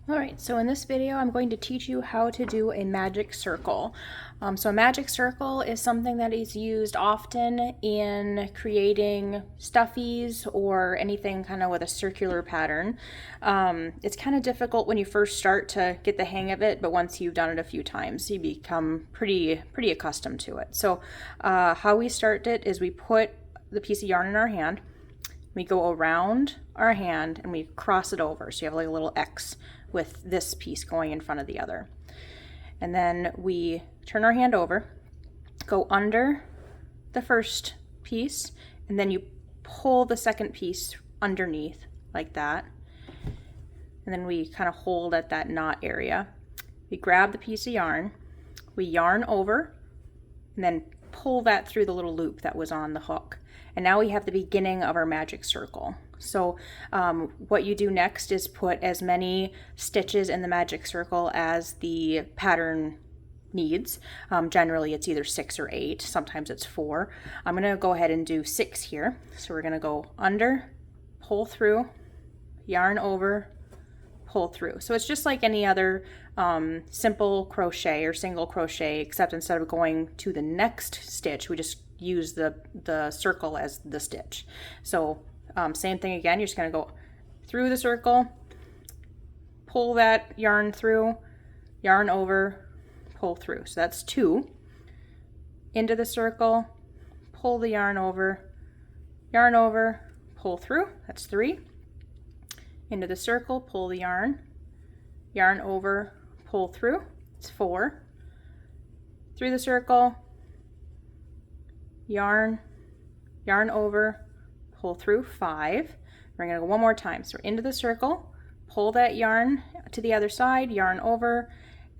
Alright, so in this video I'm going to teach you how to do a magic circle. So a magic circle is something that is used often in creating stuffies or anything kind of with a circular pattern. It's kind of difficult when you first start to get the hang of it, but once you've done it a few times you become pretty accustomed to it. So how we start it is we put the piece of yarn in our hand, we go around our hand and we cross it over, so you have like a little X with this piece going in front of the other. And then we turn our hand over, go under the first piece, and then you pull the second piece underneath like that. And then we kind of hold at that knot area. We grab the piece of yarn, we yarn over, and then pull that through the little loop that was on the hook. And now we have the beginning of our magic circle. So what you do next is put as many stitches in the magic circle as the pattern needs. Generally it's either 6 or 8, sometimes it's 4. I'm gonna go ahead and do 6 here. So we're gonna go under, pull through, yarn over, pull through. So it's just like any other simple crochet or single crochet, except instead of going to the next stitch, we just use the circle as the stitch. So same thing again, you're just going to go through the circle, pull that yarn through, yarn over, pull through. So that's 2. Into the circle, pull the yarn over, pull through. That's 3. Into the circle, pull the yarn over, pull through. It's 4. Through the circle, yarn over, pull through. 5. We're going to go one more time. So we're into the circle, pull that yarn to the other side, yarn over,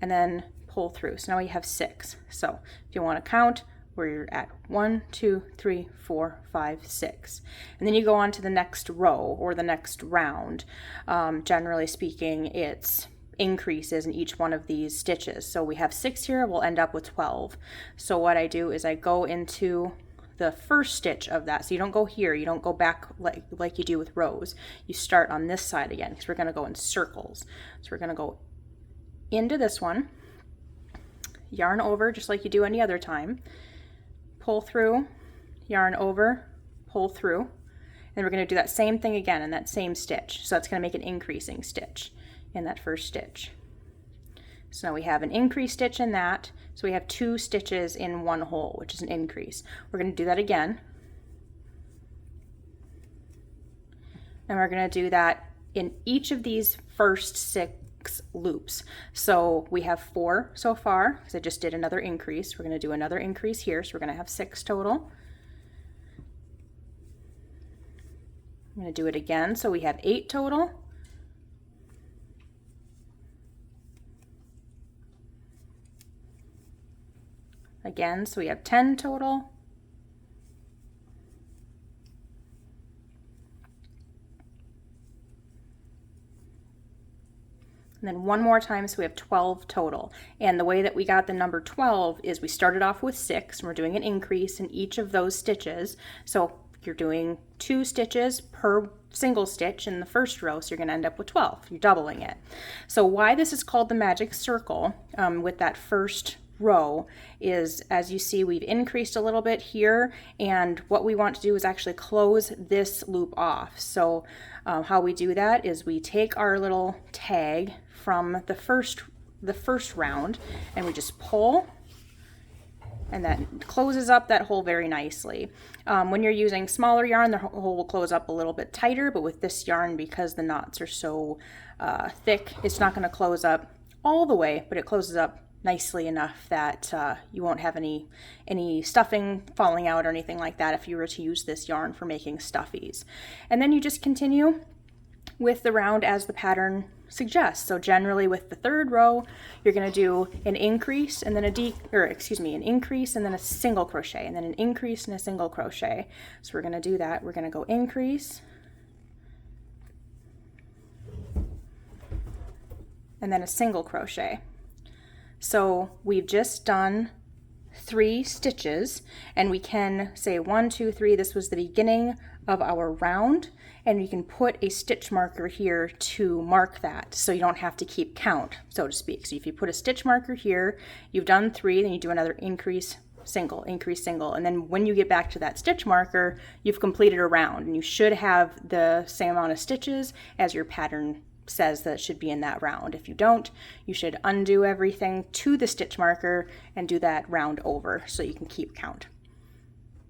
and then pull through. So now we have 6. So if you want to count, we're at 1, 2, 3, 4, 5, 6. And then you go on to the next row or the next round. Generally speaking, it's increases in each one of these stitches. So we have 6 here, we'll end up with 12. So what I do is I go into the first stitch of that. So you don't go here, you don't go back like you do with rows. You start on this side again, because we're going to go in circles. So we're going to go into this one, yarn over just like you do any other time, pull through, yarn over, pull through, and we're going to do that same thing again in that same stitch. So that's going to make an increasing stitch in that first stitch. So now we have an increase stitch in that, so we have 2 stitches in one hole, which is an increase. We're going to do that again, and we're going to do that in each of these first 6 loops. So we have 4 so far, because I just did another increase. We're going to do another increase here, so we're going to have 6 total. I'm going to do it again, so we have 8 total. Again, so we have 10 total. And then one more time, so we have 12 total. And the way that we got the number 12 is we started off with 6, and we're doing an increase in each of those stitches. So you're doing 2 stitches per single stitch in the first row, so you're going to end up with 12. You're doubling it. So why this is called the magic circle with that first row is, as you see, we've increased a little bit here, and what we want to do is actually close this loop off. So how we do that is we take our little tag from the first round and we just pull, and that closes up that hole very nicely. When you're using smaller yarn, the hole will close up a little bit tighter, but with this yarn, because the knots are so thick, it's not going to close up all the way, but it closes up nicely enough that you won't have any stuffing falling out or anything like that if you were to use this yarn for making stuffies. And then you just continue with the round as the pattern suggests. So generally with the third row, you're going to do an increase and then an increase and then a single crochet, and then an increase and a single crochet. So we're going to do that. We're going to go increase and then a single crochet. So we've just done 3 stitches, and we can say 1, 2, 3, this was the beginning of our round, and you can put a stitch marker here to mark that so you don't have to keep count, so to speak. So if you put a stitch marker here, you've done 3, then you do another increase, single, and then when you get back to that stitch marker, you've completed a round, and you should have the same amount of stitches as your pattern says that should be in that round. If you don't, you should undo everything to the stitch marker and do that round over so you can keep count.